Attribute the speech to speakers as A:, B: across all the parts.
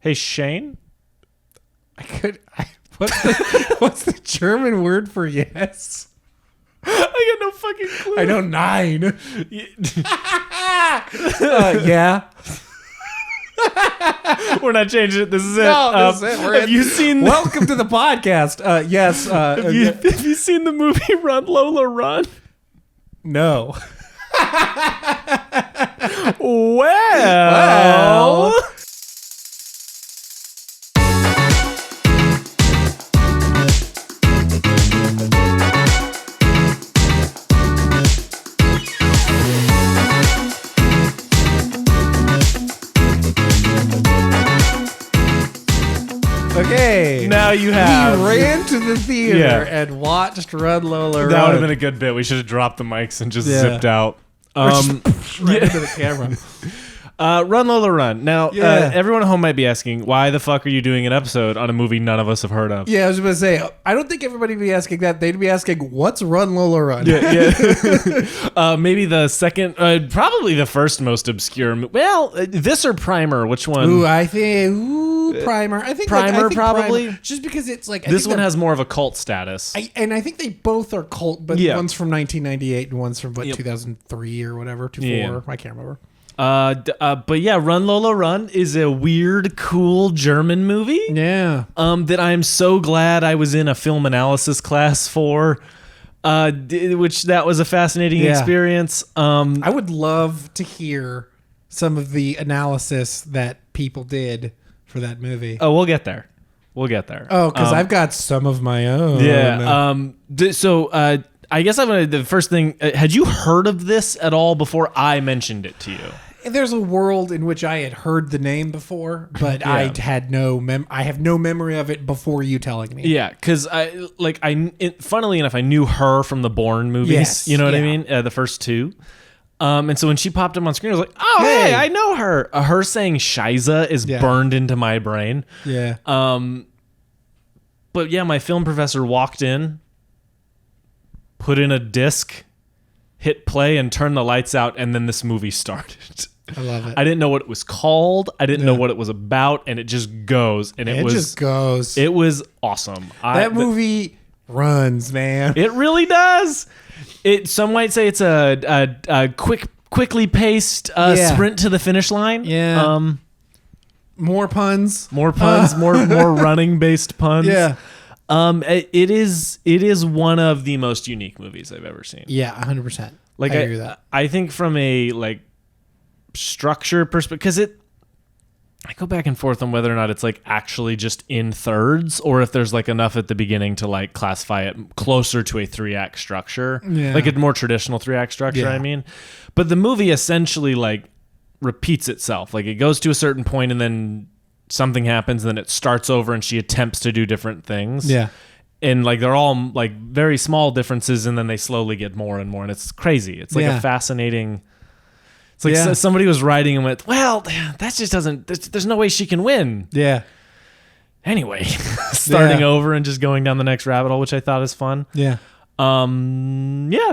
A: Hey, Shane?
B: What's the German word for yes?
A: I got no fucking clue.
B: I know 9. Yeah.
A: We're not changing it. This is it.
B: No, this is it.
A: Have you seen?
B: Welcome to the podcast. Yes.
A: Have you seen the movie Run Lola Run?
B: No.
A: Well.
B: Okay.
A: Now you have.
B: We ran to the theater and watched Run Lola Run.
A: That would have been a good bit. We should have dropped the mics and just zipped out.
B: Right into the camera.
A: Run Lola Run. Now, everyone at home might be asking, why the fuck are you doing an episode on a movie none of us have heard of?
B: Yeah, I was going to say, I don't think everybody would be asking that. They'd be asking, what's Run Lola Run?
A: Yeah. Maybe the second, probably the first most obscure. Well, this or Primer? Which one?
B: Ooh, I think Primer. I think
A: Primer, probably.
B: Primer, just because it's like
A: this one has more of a cult status.
B: And I think they both are cult, but one's from 1998 and one's from 2003 or whatever, 2004. I can't remember.
A: But yeah, Run Lola Run is a weird, cool German movie.
B: Yeah.
A: That I'm so glad I was in a film analysis class for. Which that was a fascinating experience.
B: I would love to hear some of the analysis that people did for that movie.
A: Oh, we'll get there. Oh,
B: because I've got some of my own.
A: Yeah. I guess the first thing. Had you heard of this at all before I mentioned it to you?
B: There's a world in which I had heard the name before, but I had I have no memory of it before you telling me.
A: Yeah, because funnily enough, I knew her from the Bourne movies.
B: Yes,
A: you know what I mean? The first two. And so when she popped up on screen, I was like, oh, hey, I know her. Her saying Shiza is burned into my brain.
B: Yeah.
A: But yeah, my film professor walked in, put in a disc, hit play, and turned the lights out, and then this movie started.
B: I love it.
A: I didn't know what it was called. I didn't know what it was about, and it just goes. And it just
B: goes.
A: It was awesome.
B: That movie runs, man.
A: It really does. Some might say it's a quickly paced sprint to the finish line.
B: Yeah. More puns.
A: More running based puns.
B: Yeah.
A: It is one of the most unique movies I've ever seen.
B: Yeah, 100%.
A: Like, I agree with that. I think from a structure perspective, because I go back and forth on whether or not it's actually just in thirds, or if there's enough at the beginning to classify it closer to a 3-act structure, like a more traditional 3-act structure. I mean, but the movie essentially repeats itself. It goes to a certain point and then something happens, and then it starts over, and she attempts to do different things.
B: Yeah.
A: And they're all very small differences, and then they slowly get more and more, and it's crazy. It's a fascinating. It's like somebody was writing and went, well, that just doesn't. There's no way she can win.
B: Yeah.
A: Anyway, starting over and just going down the next rabbit hole, which I thought is fun.
B: Yeah.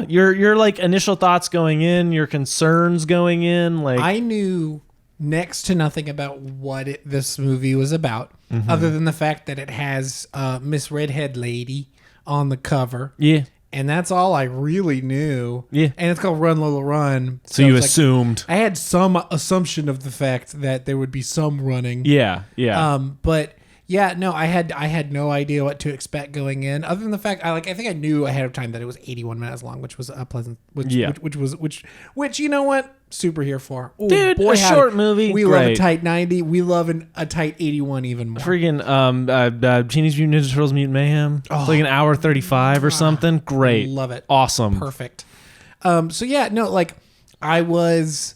A: Your initial thoughts going in, your concerns going in,
B: I knew next to nothing about what this movie was about, other than the fact that it has Miss Redhead Lady on the cover.
A: Yeah.
B: And that's all I really knew.
A: Yeah.
B: And it's called Run Lola Run.
A: So you assumed.
B: I had some assumption of the fact that there would be some running.
A: Yeah. Yeah.
B: But yeah, no, I had no idea what to expect going in, other than the fact I think I knew ahead of time that it was 81 minutes long, which was a pleasant, which you know what, super here for. Ooh,
A: dude, boy, a short movie.
B: We love a tight 90. We love a tight 81 even more.
A: Freaking Teenage Mutant Ninja Turtles Mutant Mayhem. It's an hour 35 or something. Great,
B: love it.
A: Awesome,
B: perfect. So yeah, no, I was.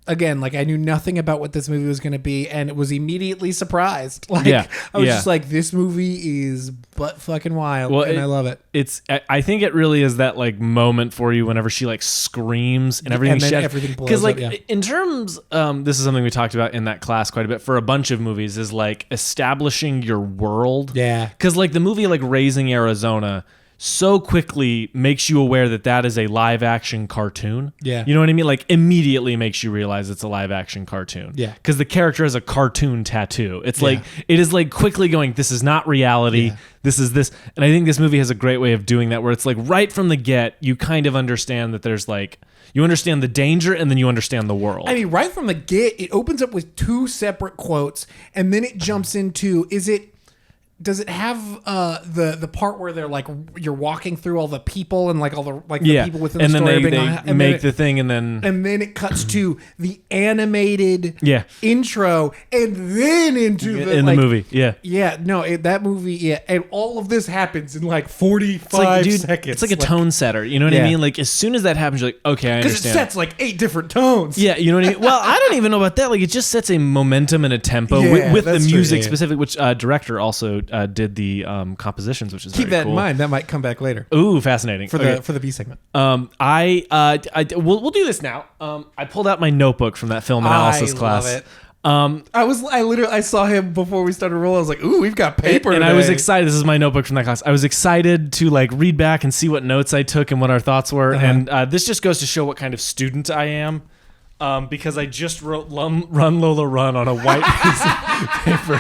B: Again, I knew nothing about what this movie was going to be, and was immediately surprised. I was just this movie is butt fucking wild, and I love it.
A: I think it really is that moment for you whenever she screams and everything.
B: And then everything blows up. Because
A: in terms, this is something we talked about in that class quite a bit for a bunch of movies, is establishing your world.
B: Yeah.
A: Because the movie Raising Arizona so quickly makes you aware that that is a live action cartoon.
B: Yeah.
A: You know what I mean? Like immediately makes you realize it's a live action cartoon.
B: Yeah.
A: Because the character has a cartoon tattoo. It's like, it is like quickly going, this is not reality.
B: Yeah.
A: This is this. And I think this movie has a great way of doing that, where it's like right from the get, you kind of understand that there's like, you understand the danger and then you understand the world.
B: I mean, right from the get, it opens up with 2 separate quotes, and then it jumps into, does it have the part where they're like, you're walking through all the people and like all the the people within the story,
A: and then they make the thing, and then
B: it cuts to the animated intro, and then into the
A: movie.
B: That movie, and all of this happens in like 45 seconds.
A: It's like a tone setter. You know what I mean? Like as soon as that happens, you're like, okay, I understand.
B: Because it sets like 8 different tones.
A: Yeah, you know what I mean? Well, I don't even know about that. Like it just sets a momentum and a tempo with the music specific, which director also did the compositions, which is
B: keep
A: very
B: that
A: cool.
B: in mind. That might come back later.
A: Ooh, fascinating.
B: For the B segment.
A: We'll do this now. I pulled out my notebook from that film analysis class.
B: Love it. I saw him before we started rolling. I was like, ooh, we've got paper
A: and
B: today.
A: I was excited. This is my notebook from that class. I was excited to like read back and see what notes I took and what our thoughts were. And this just goes to show what kind of student I am. Because I just wrote Run Lola Run on a white piece of paper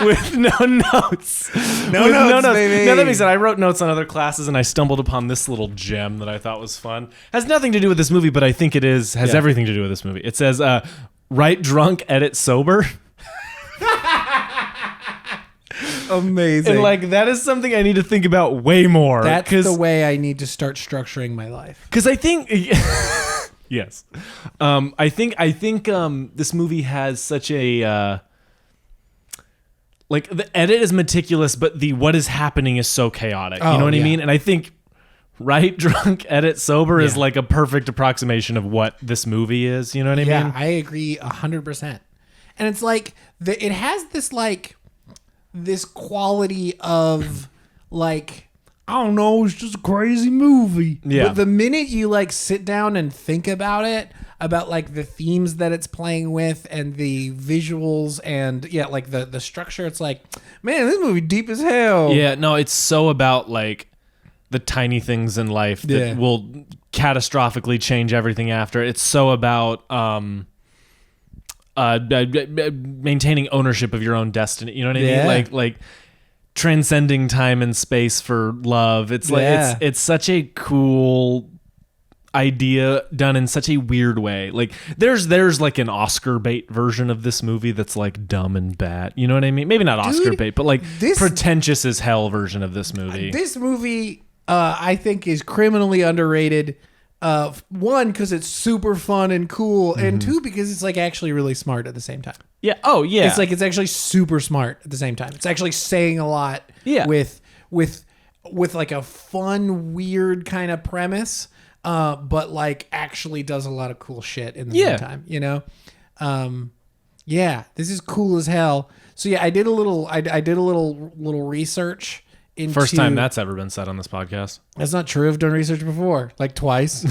A: with no notes.
B: No notes, baby.
A: Now that being said, I wrote notes on other classes, and I stumbled upon this little gem that I thought was fun. Has nothing to do with this movie, but I think it has everything to do with this movie. It says, write drunk, edit sober.
B: Amazing.
A: And like that is something I need to think about way more.
B: That's the way I need to start structuring my life.
A: Because I think... Yes. I think this movie has such a like the edit is meticulous, but the what is happening is so chaotic. You know what I mean? And I think write drunk, edit sober is like a perfect approximation of what this movie is. You know what I mean?
B: Yeah, I agree 100%. And it's like it has this like this quality of like, I don't know, it's just a crazy movie.
A: Yeah.
B: But the minute you like sit down and think about it, about like the themes that it's playing with and the visuals and like the structure, it's like, man, this movie deep as hell.
A: Yeah, no, it's so about like the tiny things in life that will catastrophically change everything after. It's so about maintaining ownership of your own destiny. You know what I mean? Like transcending time and space for love. It's like it's such a cool idea done in such a weird way. Like there's like an Oscar bait version of this movie that's like dumb and bad. You know what I mean? Maybe not Oscar bait, but like pretentious as hell version of this movie.
B: This movie I think is criminally underrated. One, because it's super fun and cool, and 2, because it's like actually really smart at the same time.
A: Yeah. Oh, yeah.
B: It's like it's actually super smart at the same time. It's actually saying a lot.
A: Yeah.
B: With like a fun, weird kind of premise, but like actually does a lot of cool shit in the meantime. You know. This is cool as hell. So I did a little research.
A: First time that's ever been said on this podcast.
B: That's not true. I've done research before, like twice.
A: We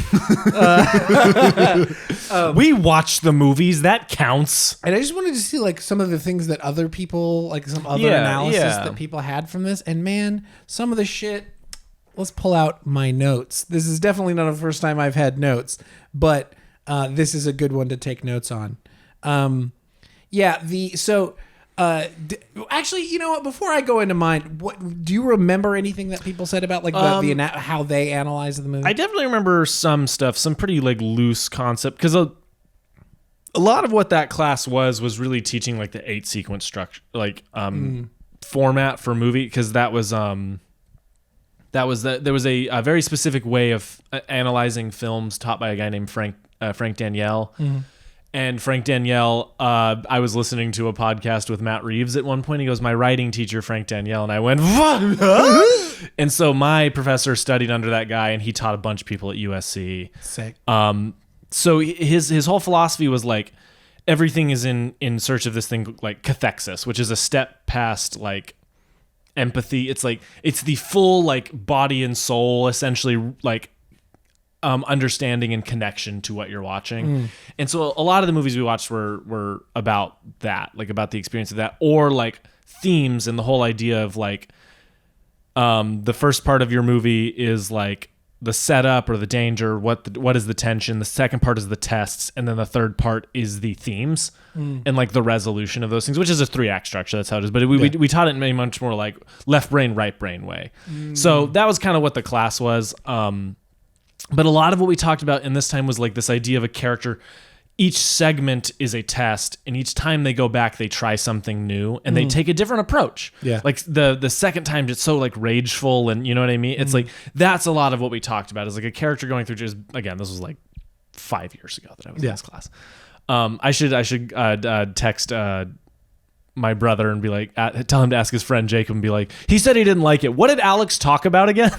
A: watched the movies. That counts.
B: And I just wanted to see like some of the things that other people, like some other analysis that people had from this. And man, some of the shit. Let's pull out my notes. This is definitely not the first time I've had notes, but this is a good one to take notes on. Actually, you know what? Before I go into mine, what do you remember anything that people said about like how they analyzed the movie?
A: I definitely remember some stuff, some pretty like loose concept, because a lot of what that class was really teaching like the 8 sequence structure, like format for movie, because there was a very specific way of analyzing films taught by a guy named Frank Danielle. Mm-hmm. And Frank Danielle, I was listening to a podcast with Matt Reeves at one point. He goes, my writing teacher, Frank Danielle. And I went, what? And so my professor studied under that guy, and he taught a bunch of people at USC.
B: Sick.
A: So his whole philosophy was like, everything is in search of this thing like cathexis, which is a step past like empathy. It's like, it's the full like body and soul, essentially like, understanding and connection to what you're watching. And so a lot of the movies we watched were about that, like about the experience of that, or like themes and the whole idea of like The first part of your movie is like the setup or the danger, what is the tension. The second part is the tests, and then the third part is the themes and like the resolution of those things, which is a 3-act structure. That's how it is. But we taught it in a much more like left brain, right brain way. So that was kind of what the class was. But a lot of what we talked about in this time was like this idea of a character. Each segment is a test, and each time they go back, they try something new, and they take a different approach.
B: Yeah.
A: Like the second time, it's so like rageful, and you know what I mean? It's like, that's a lot of what we talked about, is like a character going through just, again, this was like 5 years ago that I was in this class. I should text my brother and be like, tell him to ask his friend Jacob and be like, he said he didn't like it. What did Alex talk about again?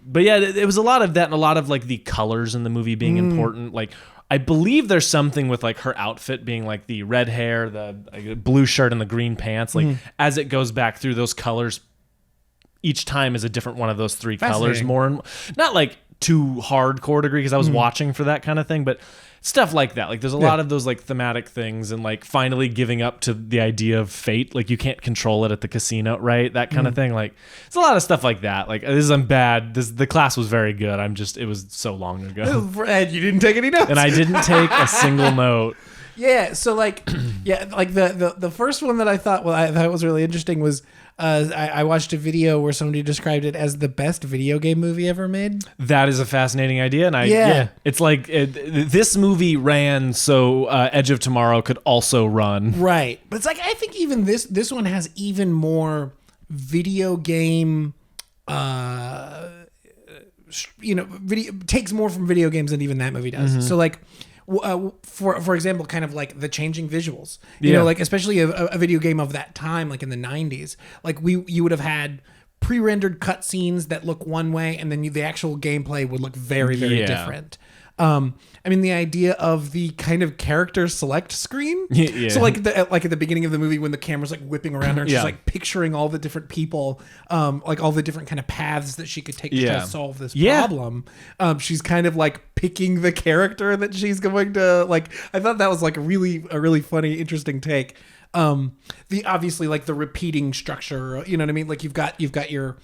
A: But yeah, it was a lot of that, and a lot of like the colors in the movie being important. Like, I believe there's something with like her outfit being like the red hair, the blue shirt, and the green pants. Like as it goes back through, those colors each time is a different one of those 3 colors. More and not like too hardcore degree, because I was watching for that kind of thing, but stuff like that. Like there's a lot of those like thematic things, and like finally giving up to the idea of fate. Like you can't control it at the casino, right? That kind of thing. Like it's a lot of stuff like that. Like I'm bad. The class was very good. It was so long ago.
B: And you didn't take any notes.
A: And I didn't take a single note.
B: Yeah. So like, like the first one that I thought was really interesting was, I watched a video where somebody described it as the best video game movie ever made.
A: That is a fascinating idea, and it's like this movie ran so Edge of Tomorrow could also run.
B: Right, but it's like I think even this one has even more video game. Video takes more from video games than even that movie does. So like. For example, kind of like the changing visuals, you know, like especially a video game of that time, like in the 90s, like you would have had pre-rendered cutscenes that look one way, and then the actual gameplay would look very, very different. I mean, the idea of the kind of character select screen. Yeah. So like at the beginning of the movie when the camera's like whipping around her and she's like picturing all the different people, like all the different kind of paths that she could take to try to solve this problem. She's kind of like picking the character that she's going to like. I thought that was like a really funny, interesting take. The obviously like the repeating structure, you know what I mean? Like you've got your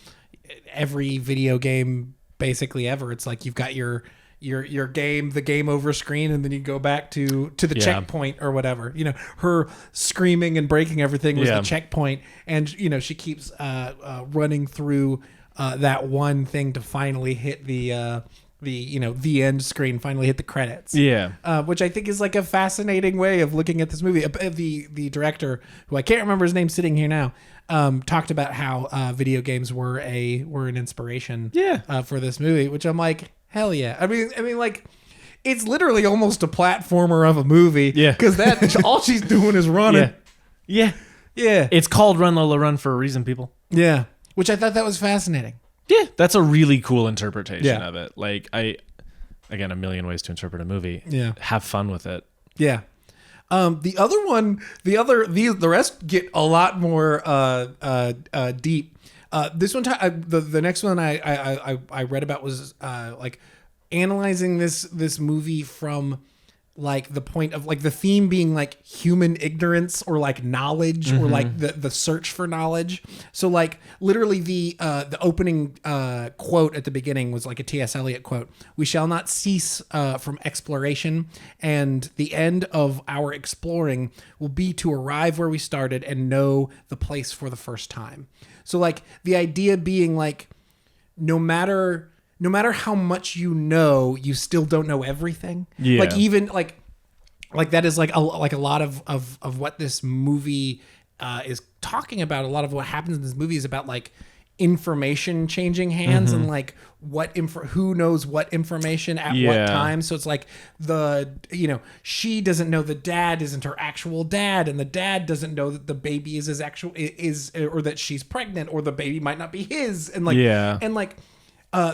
B: every video game basically ever. It's like you've got your the game over screen, and then you go back to the checkpoint or whatever. You know, her screaming and breaking everything was the checkpoint, and you know she keeps running through that one thing to finally hit the end screen, finally hit the credits. Which I think is like a fascinating way of looking at this movie. The director, who I can't remember his name, sitting here now, talked about how video games were an inspiration for this movie, which I'm like, hell yeah. I mean like it's literally almost a platformer of a movie. Yeah. Because that all she's doing is running.
A: Yeah. It's called Run Lola Run for a reason, people.
B: Yeah. Which I thought that was fascinating.
A: Yeah. That's a really cool interpretation of it. Like again, a million ways to interpret a movie. Yeah. Have fun with it.
B: Yeah. The other one, the rest get a lot more deep. This one, the next one I read about was like analyzing this movie from like the point of like the theme being like human ignorance or like knowledge or like the search for knowledge. So like literally the opening quote at the beginning was like a T.S. Eliot quote. "We shall not cease from exploration, and the end of our exploring will be to arrive where we started and know the place for the first time." So like the idea being like no matter how much you know, you still don't know everything. Yeah. Like even like that is like a lot of what this movie is talking about. A lot of what happens in this movie is about like information changing hands and like who knows what information at what time. So it's like she doesn't know the dad isn't her actual dad, and the dad doesn't know that the baby is his actual or that she's pregnant, or the baby might not be his, and like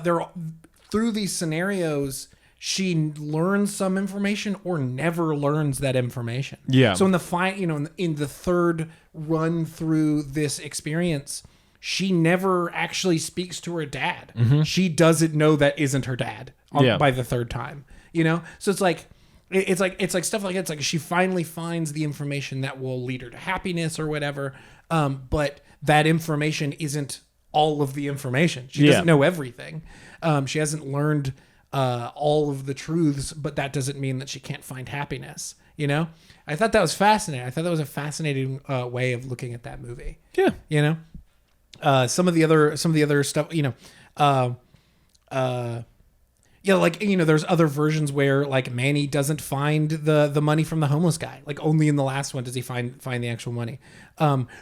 B: they're through these scenarios she learns some information or never learns that information. Yeah. So in the in the third run through this experience, she never actually speaks to her dad. She doesn't know that isn't her dad by the third time, you know? So it's like it's like stuff like that. It's like she finally finds the information that will lead her to happiness or whatever. But that information isn't all of the information. She doesn't know everything. She hasn't learned all of the truths, but that doesn't mean that she can't find happiness. You know, I thought that was fascinating. I thought that was a fascinating way of looking at that movie.
A: Yeah,
B: you know, some of the other stuff. You know, yeah, like, you know, there's other versions where like Manny doesn't find the money from the homeless guy. Like only in the last one does he find the actual money.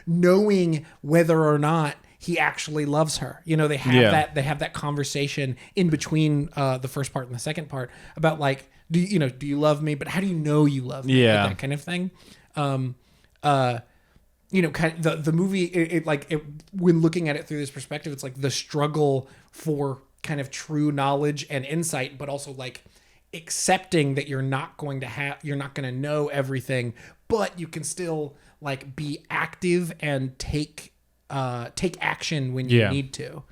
B: Knowing whether or not he actually loves her. You know, they have that conversation in between the first part and the second part about like, do you love me? But how do you know you love me?
A: Yeah.
B: Like, that kind of thing. You know, kind of the movie, when looking at it through this perspective, it's like the struggle for kind of true knowledge and insight, but also like accepting that you're not going to know everything, but you can still like be active and take action when you need to.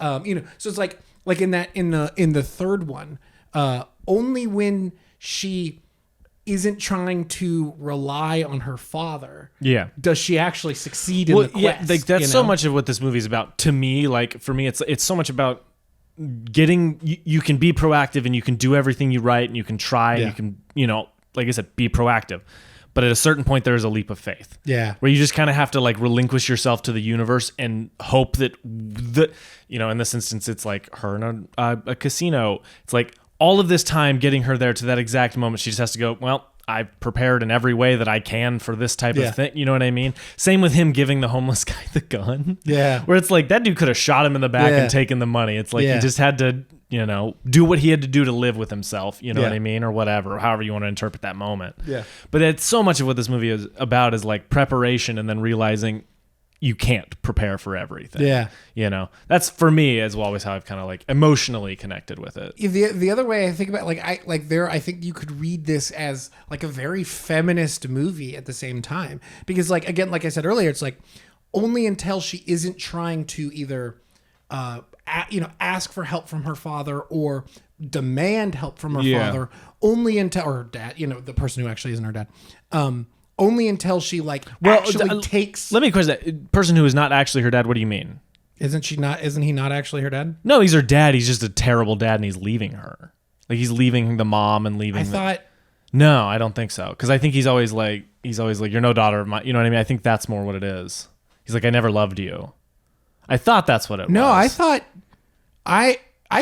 B: You know, so it's like in the third one, only when she isn't trying to rely on her father, does she actually succeed in the quest.
A: Yeah, like that's so much of what this movie is about to me. Like for me, it's so much about getting you can be proactive and you can do everything you right and you can try and you can, you know, like I said, be proactive. But at a certain point, there is a leap of faith. Yeah. Where you just kind of have to like relinquish yourself to the universe and hope that you know, in this instance, it's like her in a casino. It's like all of this time getting her there to that exact moment. She just has to go, well, I've prepared in every way that I can for this type of thing. You know what I mean? Same with him giving the homeless guy the gun. Yeah. Where it's like that dude could have shot him in the back and taken the money. It's like he just had to, you know, do what he had to do to live with himself. You know what I mean? Or whatever, however you want to interpret that moment. Yeah. But it's so much of what this movie is about is like preparation and then realizing you can't prepare for everything. Yeah. You know, that's for me as always how I've kind of like emotionally connected with it.
B: The other way I think about I think you could read this as like a very feminist movie at the same time, because like, again, like I said earlier, it's like only until she isn't trying to either, ask for help from her father or demand help from her father, only until, or her dad, you know, the person who actually isn't her dad, only until she actually takes.
A: Let me question that person who is not actually her dad. What do you mean?
B: Isn't he not actually her dad?
A: No, he's her dad. He's just a terrible dad, and he's leaving her. Like he's leaving the mom and leaving. No, I don't think so. Because I think he's always like, you're no daughter of mine. You know what I mean? I think that's more what it is. He's like, I never loved you. I thought that's what it was.
B: No, I thought I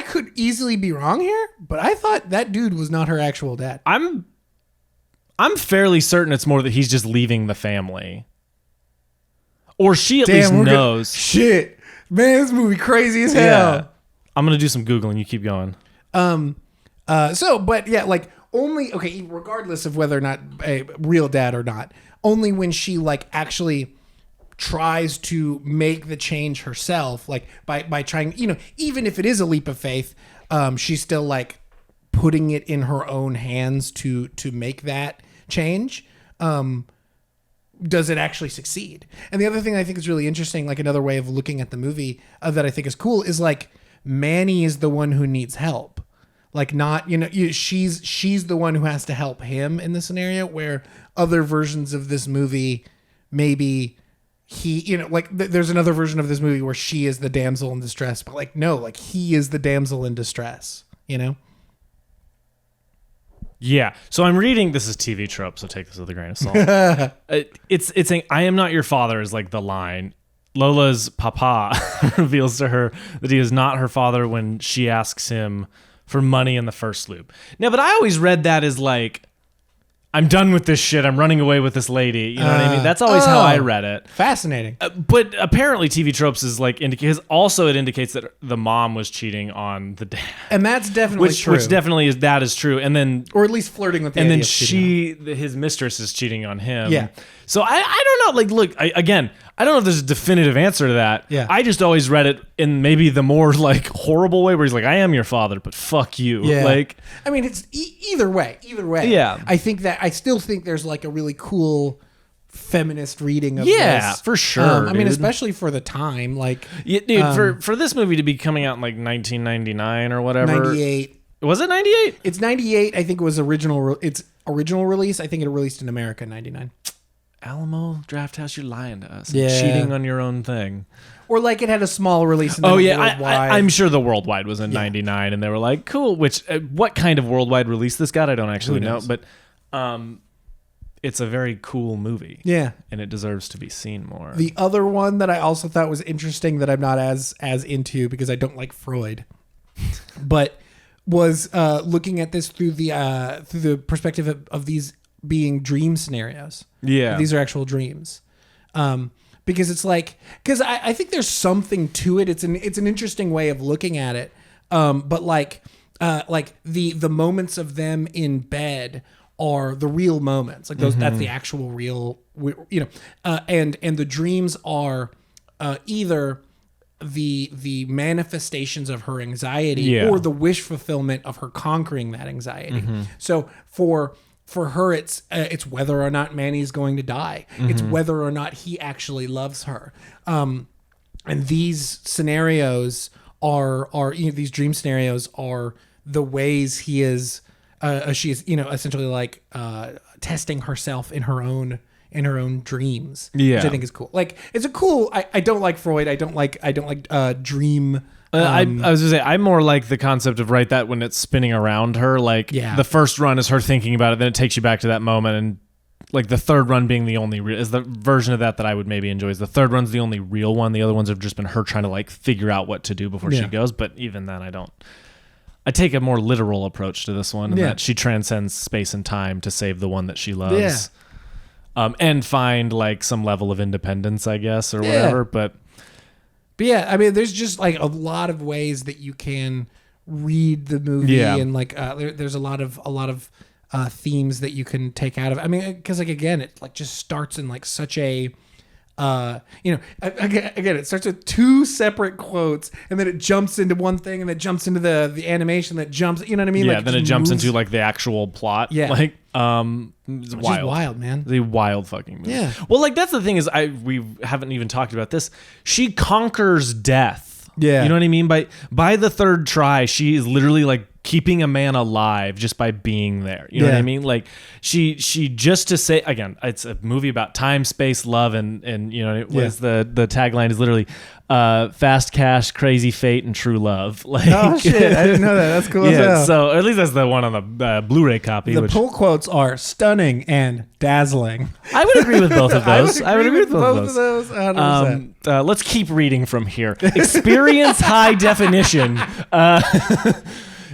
B: could easily be wrong here, but I thought that dude was not her actual dad.
A: I'm fairly certain it's more that he's just leaving the family. Or she at least knows.
B: Shit. Man, this movie crazy as hell. Yeah.
A: I'm going to do some Googling. You keep going.
B: But yeah, like only, okay, regardless of whether or not a real dad or not, only when she like actually tries to make the change herself, like by trying, you know, even if it is a leap of faith, she's still like putting it in her own hands to make that change. Does it actually succeed? And the other thing I think is really interesting, like another way of looking at the movie that I think is cool, is like Manny is the one who needs help. Like not, you know, she's the one who has to help him in the scenario, where other versions of this movie, maybe he, you know, like there's another version of this movie where she is the damsel in distress, but like, no, like he is the damsel in distress, you know?
A: Yeah. So I'm reading, this is TV trope, so take this with a grain of salt. It's saying, I am not your father is like the line. Lola's papa reveals to her that he is not her father when she asks him for money in the first loop. Now, but I always read that as like, I'm done with this shit. I'm running away with this lady. You know what I mean? That's always how I read it.
B: Fascinating.
A: But apparently TV tropes is like, because also it indicates that the mom was cheating on the dad.
B: And that's definitely true.
A: Which definitely is true. And then,
B: or at least flirting with the
A: and
B: idea
A: then his mistress is cheating on him.
B: Yeah.
A: So I don't know. Like, look, I don't know if there's a definitive answer to that. Yeah. I just always read it in maybe the more like horrible way where he's like, I am your father, but fuck you. Yeah. Like,
B: I mean, it's either way.
A: Yeah.
B: I still think there's like a really cool feminist reading of this.
A: Yeah, for sure.
B: I mean, especially for the time, like,
A: dude, for this movie to be coming out in like 1999 or whatever.
B: 98.
A: Was it 98?
B: It's 98. I think it was original. It's original release. I think it released in America in 99.
A: Alamo Drafthouse, you're lying to us.
B: Yeah.
A: Cheating on your own thing.
B: Or like it had a small release.
A: Oh yeah, I'm sure the worldwide was in '99, and they were like, "Cool." Which what kind of worldwide release this got? I don't actually know, but it's a very cool movie.
B: Yeah,
A: and it deserves to be seen more.
B: The other one that I also thought was interesting that I'm not as into because I don't like Freud, but was looking at this through the perspective of these being dream scenarios.
A: Yeah,
B: these are actual dreams. Because it's like, because I think there's something to it. It's an interesting way of looking at it. But like the moments of them in bed are the real moments. Like those, that's the actual real, and the dreams are either the manifestations of her anxiety or the wish fulfillment of her conquering that anxiety. So for her, it's whether or not Manny's going to die. It's whether or not he actually loves her. And these scenarios are these dream scenarios are the ways she is essentially like testing herself in her own dreams. Which I think is cool. Like it's a cool. I don't like Freud. I don't like dream.
A: I was gonna say I'm more like the concept of that when it's spinning around her. Like the first run is her thinking about it, then it takes you back to that moment, and like the third run being the only is the version of that I would maybe enjoy. Is the third run's the only real one. The other ones have just been her trying to like figure out what to do before she goes. But even then, I take a more literal approach to this one, in that she transcends space and time to save the one that she loves, and find like some level of independence, I guess, or whatever. But yeah, I mean, there's just like a lot of ways that you can read the movie, and like there's a lot of themes that you can take out of it. I mean, because like again, it like just starts in like such a again, it starts with two separate quotes, and then it jumps into one thing, and then it jumps into the animation that jumps. You know what I mean? Yeah.
B: Like,
A: then it jumps into like the actual plot. Yeah. Like it's
B: wild, man.
A: The wild fucking movie.
B: Yeah.
A: Well, like that's the thing is we haven't even talked about this. She conquers death.
B: Yeah.
A: You know what I mean? By the third try, she is literally like keeping a man alive just by being there. You know what I mean? Like she just to say, again, it's a movie about time, space, love, and it was the tagline is literally fast cash, crazy fate, and true love. Like,
B: oh shit, I didn't know that. That's cool.
A: Yeah, so at least that's the one on the Blu-ray copy.
B: The pull quotes are stunning and dazzling.
A: I would agree with both of those.
B: I would agree with both of those.
A: 100%. Let's keep reading from here. Experience high definition.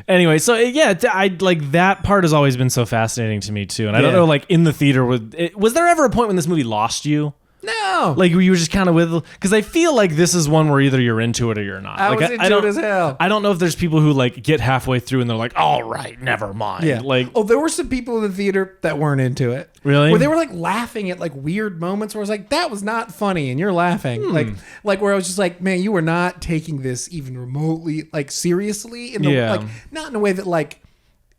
A: Anyway, so I like that part has always been so fascinating to me too, and I don't know, like in the theater, was there ever a point when this movie lost you?
B: No,
A: like you were just kind of with, because I feel like this is one where either you're into it or you're not.
B: I was into it as hell.
A: I don't know if there's people who like get halfway through and they're like, all right, never mind. Yeah, like
B: there were some people in the theater that weren't into it.
A: Really?
B: Where they were like laughing at like weird moments where I was like, that was not funny, and you're laughing. Like where I was just like, man, you were not taking this even remotely like seriously like not in a way that like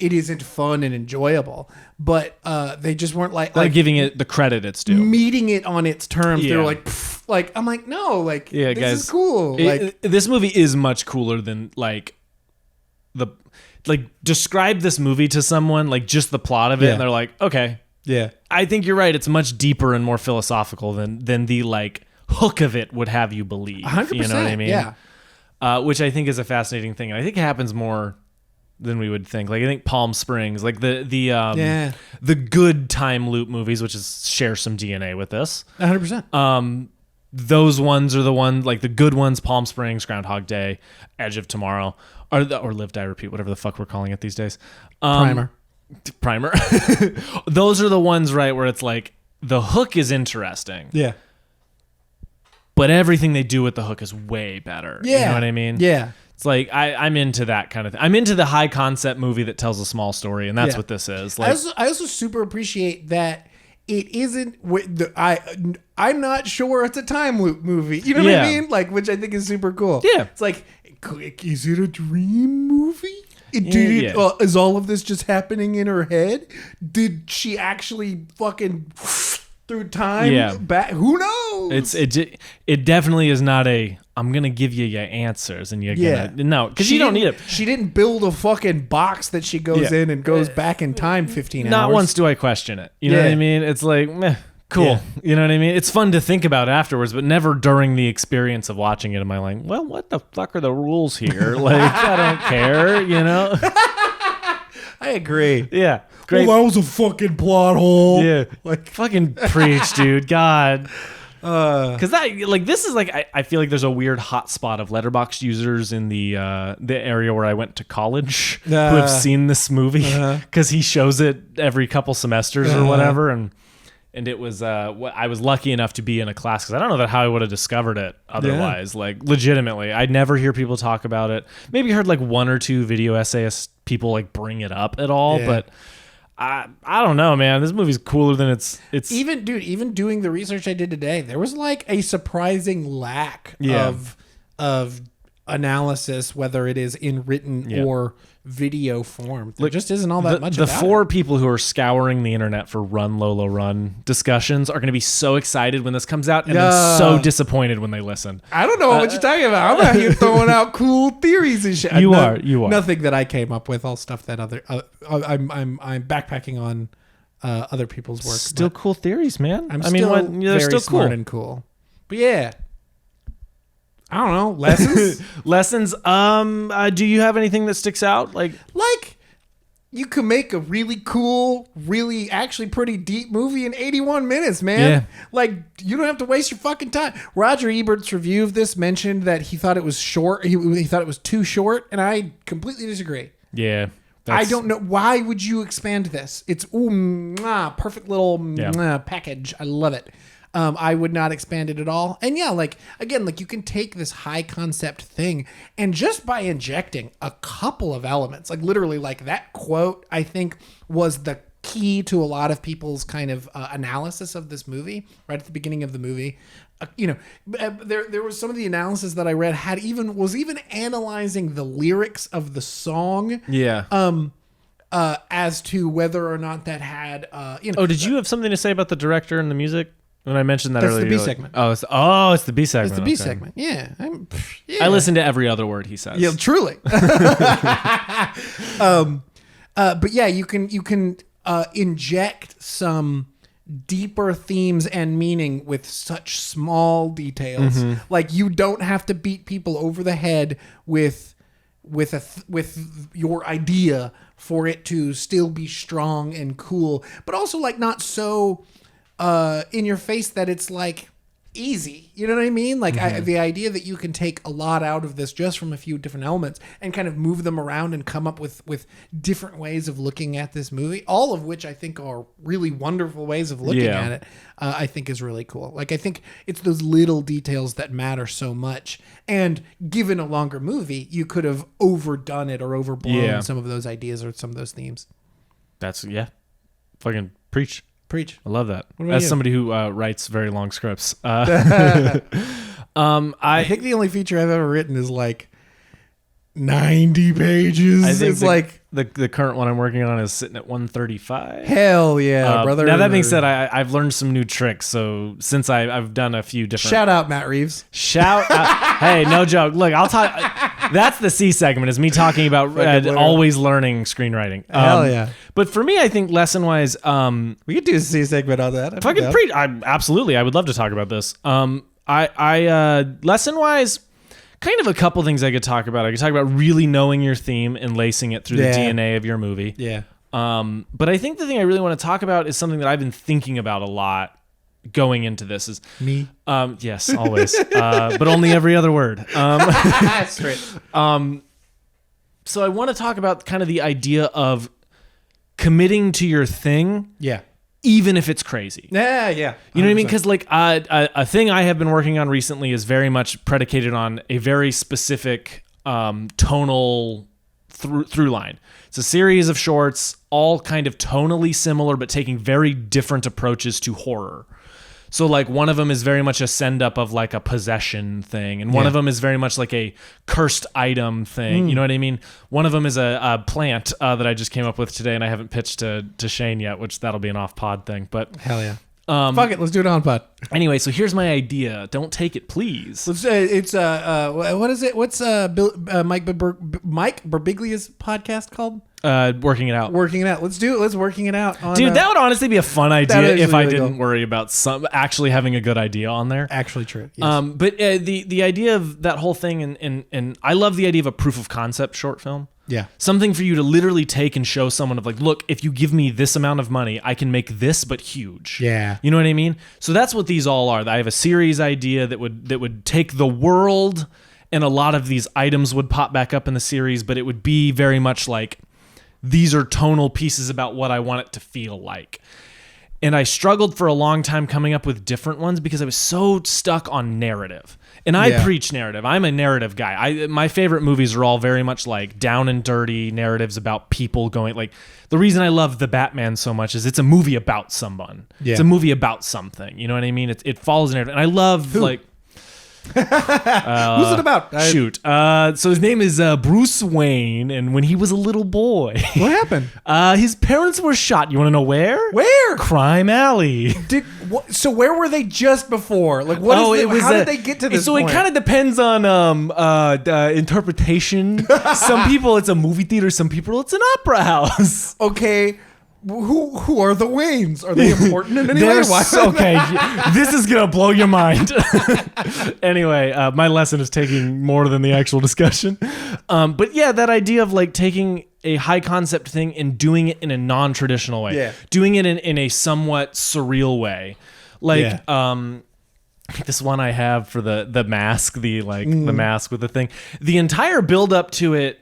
B: it isn't fun and enjoyable, but they just weren't like
A: giving it the credit it's due,
B: meeting it on its terms. They were like I'm like, no, like this
A: guys,
B: is cool.
A: This movie is much cooler than describe this movie to someone, like just the plot of it, and they're like, okay. Yeah, I think you're right. It's much deeper and more philosophical than the like hook of it would have you believe.
B: 100%.
A: You know what I mean?
B: Yeah.
A: Which I think is a fascinating thing, and I think it happens more than we would think. Like I think Palm Springs, like the good time loop movies, which share some DNA with this.
B: 100%.
A: Those ones are the ones, like the good ones: Palm Springs, Groundhog Day, Edge of Tomorrow, or Live Die Repeat, whatever the fuck we're calling it these days. Primer. Those are the ones, right, where it's like the hook is interesting.
B: Yeah.
A: But everything they do with the hook is way better.
B: Yeah.
A: You know what I mean?
B: Yeah.
A: It's like I'm into that kind of thing. I'm into the high concept movie that tells a small story, and that's what this is. Like,
B: I also super appreciate that it isn't. I'm not sure it's a time loop movie. You know what I mean? Like, which I think is super cool.
A: Yeah.
B: It's like, is it a dream movie? Is all of this just happening in her head? Did she actually fucking through time back? Who knows?
A: It definitely is not a I'm gonna give you your answers, and you're gonna no, because you don't need it.
B: She didn't build a fucking box that she goes in and goes back in time 15 hours.
A: Not once do I question it. You know what I mean? It's like, meh, cool. Yeah. You know what I mean? It's fun to think about afterwards, but never during the experience of watching it am I like, well, what the fuck are the rules here? Like, I don't care, you know?
B: I agree.
A: Yeah. Great.
B: Well, that was a fucking plot hole.
A: Yeah. Like, fucking preach, dude. God. Because this is like I feel like there's a weird hotspot of Letterboxd users in the area where I went to college who have seen this movie because he shows it every couple semesters or whatever, and it was I was lucky enough to be in a class because I don't know how I would have discovered it otherwise. Like legitimately, I'd never hear people talk about it. Maybe heard like one or two video essayists people like bring it up at all, but. I don't know, man. This movie's cooler than it's
B: even doing the research I did today, there was like a surprising lack of analysis, whether it is in written or video form. There just isn't all that much about it. The
A: four people who are scouring the internet for Run Lola Run discussions are going to be so excited when this comes out and then so disappointed when they listen.
B: I don't know what you're talking about. I'm out here throwing out cool theories and shit.
A: You are.
B: Nothing that I came up with. All stuff that I'm backpacking on other people's work.
A: Still cool theories, man.
B: They're very
A: still
B: smart and cool. But yeah. I don't know. Lessons?
A: Lessons. Do you have anything that sticks out? Like
B: you can make a really cool, really actually pretty deep movie in 81 minutes, man.
A: Yeah.
B: Like you don't have to waste your fucking time. Roger Ebert's review of this mentioned that he thought it was short. He thought it was too short, and I completely disagree.
A: Yeah.
B: I don't know. Why would you expand this? It's perfect little package. I love it. I would not expand it at all. And yeah, like, again, like you can take this high concept thing and just by injecting a couple of elements, like literally like that quote, I think was the key to a lot of people's kind of analysis of this movie right at the beginning of the movie. There was some of the analysis that I read was even analyzing the lyrics of the song.
A: Yeah.
B: As to whether or not that had,
A: Oh, did you have something to say about the director and the music? When I mentioned that
B: That's
A: earlier,
B: the B segment.
A: It's the B segment.
B: It's the B segment. Yeah.
A: I listen to every other word he says.
B: Yeah, truly. But yeah, you can inject some deeper themes and meaning with such small details.
A: Mm-hmm.
B: Like you don't have to beat people over the head with your idea for it to still be strong and cool, but also like not so in your face that it's like easy. You know what I mean? Like the idea that you can take a lot out of this just from a few different elements and kind of move them around and come up with different ways of looking at this movie, all of which I think are really wonderful ways of looking at it, I think is really cool. Like I think it's those little details that matter so much. And given a longer movie, you could have overdone it or overblown some of those ideas or some of those themes.
A: That's fucking preach. I love that. As somebody who writes very long scripts.
B: I think the only feature I've ever written is like 90 pages.
A: I think
B: it's like
A: the current one I'm working on is sitting at 135.
B: Hell yeah, brother.
A: Now that being said, I've learned some new tricks. So since I've done a few different.
B: Shout out Matt Reeves.
A: Shout out. Hey, no joke. Look, I'll talk. That's the C segment is me talking about always learning screenwriting.
B: Hell yeah.
A: But for me, I think lesson wise,
B: we could do a C segment on that.
A: Fucking preach. Absolutely. I would love to talk about this. Lesson wise, kind of a couple things I could talk about. I could talk about really knowing your theme and lacing it through the DNA of your movie.
B: Yeah.
A: But I think the thing I really want to talk about is something that I've been thinking about a lot going into this is
B: me.
A: Yes, always. But only every other word.
B: Straight.
A: So I want to talk about kind of the idea of committing to your thing.
B: Yeah.
A: Even if it's crazy.
B: Yeah.
A: You know what I mean? Because like a thing I have been working on recently is very much predicated on a very specific tonal through line. It's a series of shorts, all kind of tonally similar, but taking very different approaches to horror. So like one of them is very much a send up of like a possession thing. And one of them is very much like a cursed item thing. You know what I mean? One of them is a plant that I just came up with today and I haven't pitched to Shane yet, which that'll be an off pod thing. But
B: hell yeah. Fuck it, let's do it on pod.
A: Anyway, so here's my idea. Don't take it, please.
B: Let's. It's what is it? What's Mike Birbiglia's podcast called?
A: Working it out.
B: Working it out. Let's do it. Let's working it out.
A: Dude, that would honestly be a fun idea if I
B: really
A: didn't
B: cool.
A: worry about actually having a good idea on there.
B: Actually true. Yes.
A: But the idea of that whole thing, and I love the idea of a proof of concept short film.
B: Yeah.
A: Something for you to literally take and show someone of like, look, if you give me this amount of money, I can make this, but huge.
B: Yeah.
A: You know what I mean? So that's what these all are. I have a series idea that would take the world, and a lot of these items would pop back up in the series, but it would be very much like, these are tonal pieces about what I want it to feel like. And I struggled for a long time coming up with different ones because I was so stuck on narrative. And I preach narrative. I'm a narrative guy. My favorite movies are all very much like down and dirty narratives about people going, like, the reason I love The Batman so much is it's a movie about someone. Yeah. It's a movie about something. You know what I mean? It follows narrative. And I love like...
B: Who's it about?
A: So his name is Bruce Wayne, and when he was a little boy,
B: What happened?
A: His parents were shot. You want to know where?
B: Where?
A: Crime Alley.
B: So where were they just before? Like, what is it? How did they get to this
A: So
B: point?
A: it kind of depends on interpretation. Some people it's a movie theater. Some people it's an opera house.
B: Okay. Who are the Waynes? Are they important in any way?
A: Okay, this is gonna blow your mind. Anyway, my lesson is taking more than the actual discussion. But yeah, that idea of like taking a high concept thing and doing it in a non-traditional way, doing it in a somewhat surreal way, like this one I have for the mask, the mask with the thing. The entire build up to it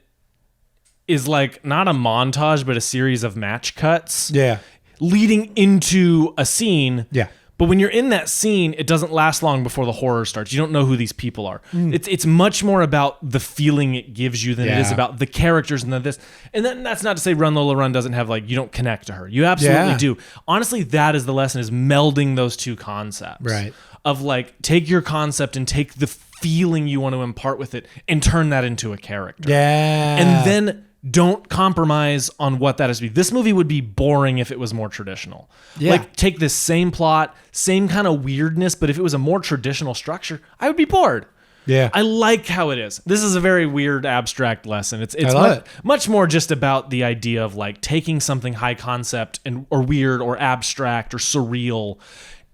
A: is like not a montage, but a series of match cuts.
B: Yeah.
A: Leading into a scene.
B: Yeah.
A: But when you're in that scene, it doesn't last long before the horror starts. You don't know who these people are. It's much more about the feeling it gives you than it is about the characters and this. And then that's not to say Run Lola Run doesn't have like, you don't connect to her. You absolutely do. Honestly, that is the lesson, is melding those two concepts.
B: Right.
A: Of like, take your concept and take the feeling you want to impart with it and turn that into a character.
B: Yeah.
A: And then don't compromise on what that is to be. This movie would be boring if it was more traditional.
B: Yeah.
A: Like, take this same plot, same kind of weirdness, but if it was a more traditional structure, I would be bored.
B: Yeah.
A: I like how it is. This is a very weird, abstract lesson. It's much more just about the idea of like taking something high concept or weird or abstract or surreal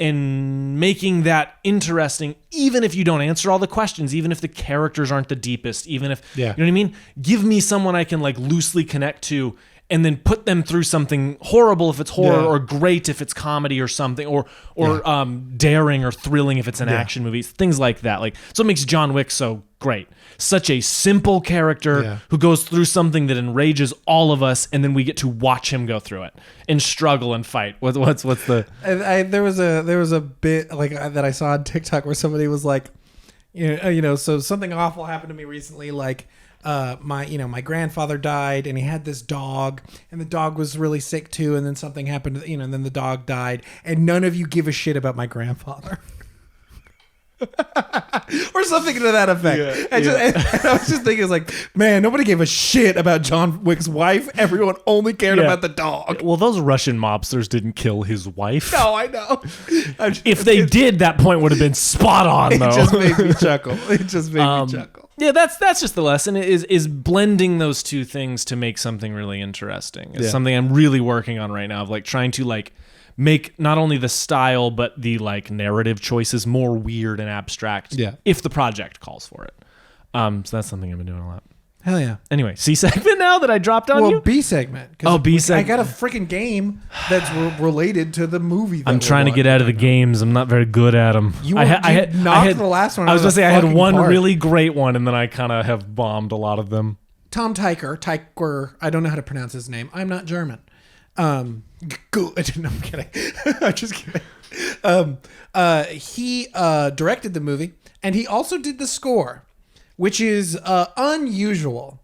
A: and making that interesting, even if you don't answer all the questions, even if the characters aren't the deepest, even if, you know what I mean? Give me someone I can like loosely connect to and then put them through something horrible if it's horror or great if it's comedy or something, or daring or thrilling if it's an action movie, things like that. Like, so it makes John Wick so great. Such a simple character who goes through something that enrages all of us, and then we get to watch him go through it and struggle and fight. What's the?
B: There was a bit like that I saw on TikTok where somebody was like, so something awful happened to me recently, like. My grandfather died and he had this dog and the dog was really sick too, and then something happened, and then the dog died, and none of you give a shit about my grandfather. Or something to that effect. And I was just thinking, it's like, man, nobody gave a shit about John Wick's wife. Everyone only cared about the dog.
A: Well, those Russian mobsters didn't kill his wife.
B: No, I know.
A: If they did, that point would have been spot on, though.
B: It just made me chuckle.
A: Yeah, that's just the lesson, is blending those two things to make something really interesting. It's something I'm really working on right now, of like trying to like make not only the style but the like narrative choices more weird and abstract if the project calls for it. So that's something I've been doing a lot.
B: Hell yeah.
A: Anyway, C segment now that I dropped on you?
B: Well, B segment.
A: B segment.
B: I got a freaking game that's related to the movie.
A: I'm trying to get out of the games. I'm not very good at them.
B: I had the last one.
A: I was going to say I had one really great one, and then I kind of have bombed a lot of them.
B: Tom Tykwer, I don't know how to pronounce his name. I'm not German. I'm kidding. I'm just kidding. He directed the movie, and he also did the score, which is unusual.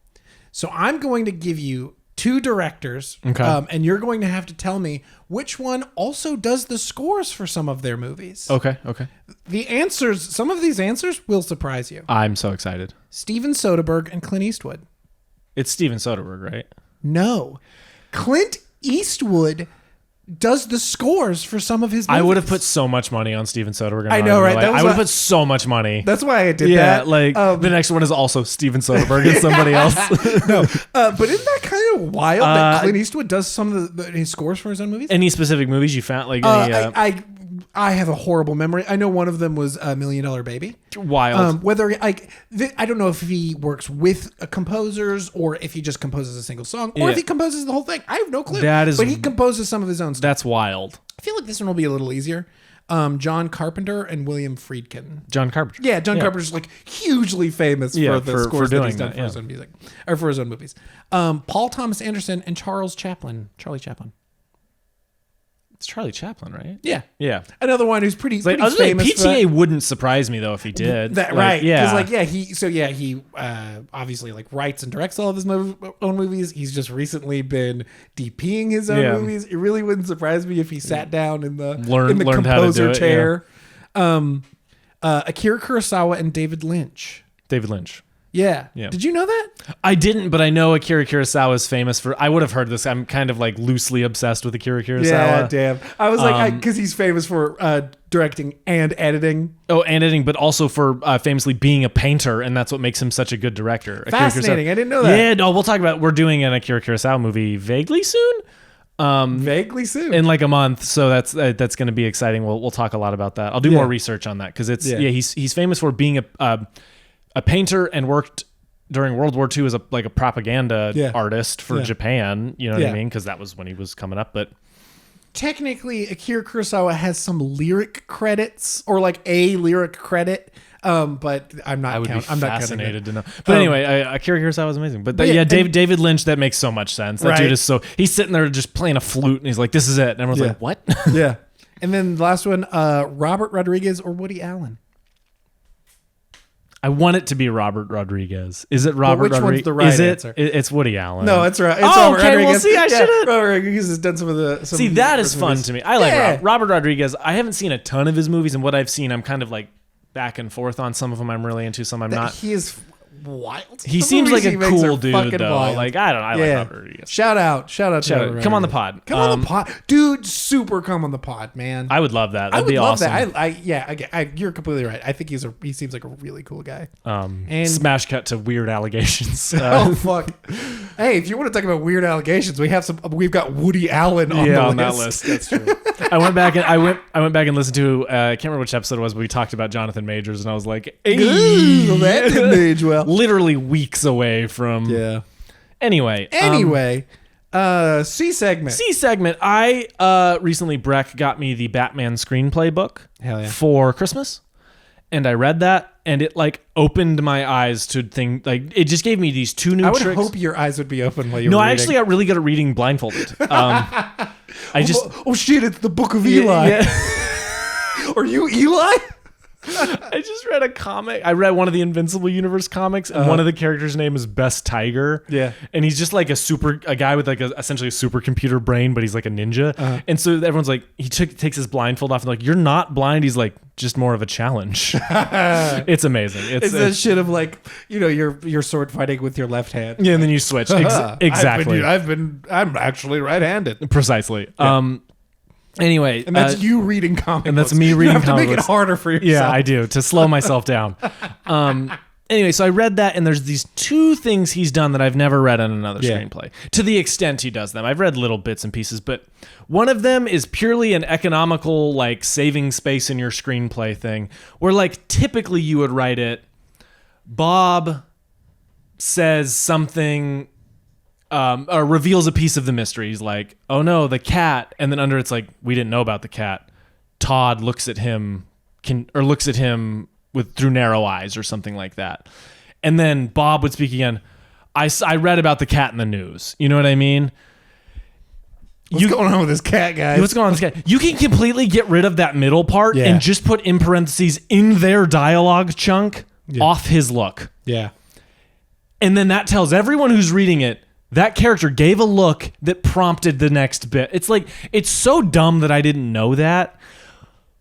B: So I'm going to give you two directors, and you're going to have to tell me which one also does the scores for some of their movies.
A: Okay.
B: The answers, some of these answers will surprise you.
A: I'm so excited.
B: Steven Soderbergh and Clint Eastwood.
A: It's Steven Soderbergh, right?
B: No. Clint Eastwood does the scores for some of his movies.
A: I would have put so much money on Steven Soderbergh.
B: I know, right?
A: I would have put so much money.
B: That's why I did
A: yeah,
B: that.
A: like the next one is also Steven Soderbergh and somebody else.
B: No, but isn't that kind of wild that Clint Eastwood does some of his scores for his own movies?
A: Any specific movies you found? Like any,
B: I have a horrible memory. I know one of them was $1 Million Baby.
A: Wild.
B: Whether I don't know if he works with composers or if he just composes a single song or if he composes the whole thing. I have no clue. But he composes some of his own stuff.
A: That's wild.
B: I feel like this one will be a little easier. John Carpenter and William Friedkin.
A: John Carpenter.
B: Yeah, John Carpenter's like hugely famous for the scores that he's done for his own music or for his own movies. Paul Thomas Anderson and Charlie Chaplin.
A: It's Charlie Chaplin, right?
B: Yeah.
A: Yeah.
B: Another one who's pretty
A: Like,
B: famous.
A: PTA wouldn't surprise me though if he did.
B: Right.
A: Yeah.
B: Because he obviously like writes and directs all of his own movies. He's just recently been DPing his own movies. It really wouldn't surprise me if he sat down in the composer chair. Akira Kurosawa and David Lynch. Yeah. Did you know that?
A: I didn't, but I know Akira Kurosawa is famous for. I would have heard this. I'm kind of like loosely obsessed with Akira Kurosawa.
B: Yeah, damn. I was like, because he's famous for directing and editing.
A: Oh, and editing, but also for famously being a painter, and that's what makes him such a good director.
B: Fascinating. I didn't know that.
A: Yeah, no, we'll talk about. We're doing an Akira Kurosawa movie vaguely soon.
B: Vaguely soon,
A: in like a month. So that's going to be exciting. We'll talk a lot about that. I'll do more research on that because it's he's famous for being a painter and worked during World War II as a propaganda artist for Japan. You know what I mean? Because that was when he was coming up. But
B: technically, Akira Kurosawa has some lyric credits or like a lyric credit. But I'm not.
A: I would be fascinated to know. But
B: But
A: anyway, Akira Kurosawa is amazing. But David Lynch, that makes so much sense. That dude is he's sitting there just playing a flute, and he's like, "This is it." And everyone's like, "What?"
B: Yeah. And then the last one, Robert Rodriguez or Woody Allen.
A: I want it to be Robert Rodriguez. Is it Robert Rodriguez?
B: Which one's the right answer?
A: It's Woody Allen.
B: No, it's right. It's
A: Robert Rodriguez. Well, see, I should have.
B: Robert Rodriguez has done some of the.
A: See, that is fun to me. I like Robert Rodriguez. I haven't seen a ton of his movies, and what I've seen, I'm kind of like back and forth on. Some of them I'm really into, some I'm not.
B: He is wild.
A: He seems like a cool dude, though. Wild. Like, I don't know. I like Robert Rodriguez.
B: Shout out.
A: Come on the pod.
B: Come on the pod. Dude, super come on the pod, man.
A: I would love that. That'd be awesome.
B: That. You're completely right. I think he seems like a really cool guy.
A: And smash cut to weird allegations.
B: Oh, fuck. Hey, if you want to talk about weird allegations, we've got Woody Allen on
A: that list. That's true. I went back and listened to I can't remember which episode it was, but we talked about Jonathan Majors, and I was like, hey.
B: Ooh, that didn't age well.
A: Literally weeks away from.
B: Yeah.
A: Anyway.
B: C segment.
A: I recently Breck got me the Batman screenplay book for Christmas, and I read that, and it like opened my eyes to things. Like it just gave me these two new tricks.
B: I would hope your eyes would be open while you were reading.
A: No, I actually got really good at reading blindfolded. I just
B: oh shit! It's the Book of Eli. Yeah. Are you Eli?
A: I just read a comic. I read one of the Invincible Universe comics, and one of the characters' name is Best Tiger.
B: Yeah,
A: and he's just like a guy with like essentially a supercomputer brain, but he's like a ninja. And so everyone's like, he takes his blindfold off, and like, you're not blind. He's like, just more of a challenge. It's amazing.
B: It's that shit of like, you're sword fighting with your left hand.
A: Yeah, and then you switch. Exactly.
B: I'm actually right-handed.
A: Precisely. Yeah. Anyway,
B: and that's you reading comic
A: and that's me reading comic books.
B: You have to make it harder for yourself.
A: Yeah, I do, to slow myself down. Anyway, so I read that, and there's these two things he's done that I've never read in another screenplay, to the extent he does them. I've read little bits and pieces, but one of them is purely an economical, like, saving space in your screenplay thing, where, like, typically you would write it, Bob says something... or reveals a piece of the mystery. He's like, oh no, the cat. And then under it's like, we didn't know about the cat. Todd looks at him through narrow eyes or something like that. And then Bob would speak again. I read about the cat in the news. You know what I mean?
B: What's going on with this cat, guys?
A: What's going on with this cat? You can completely get rid of that middle part and just put in parentheses in their dialogue chunk off his look.
B: Yeah.
A: And then that tells everyone who's reading it, that character gave a look that prompted the next bit. It's like, it's so dumb that I didn't know that.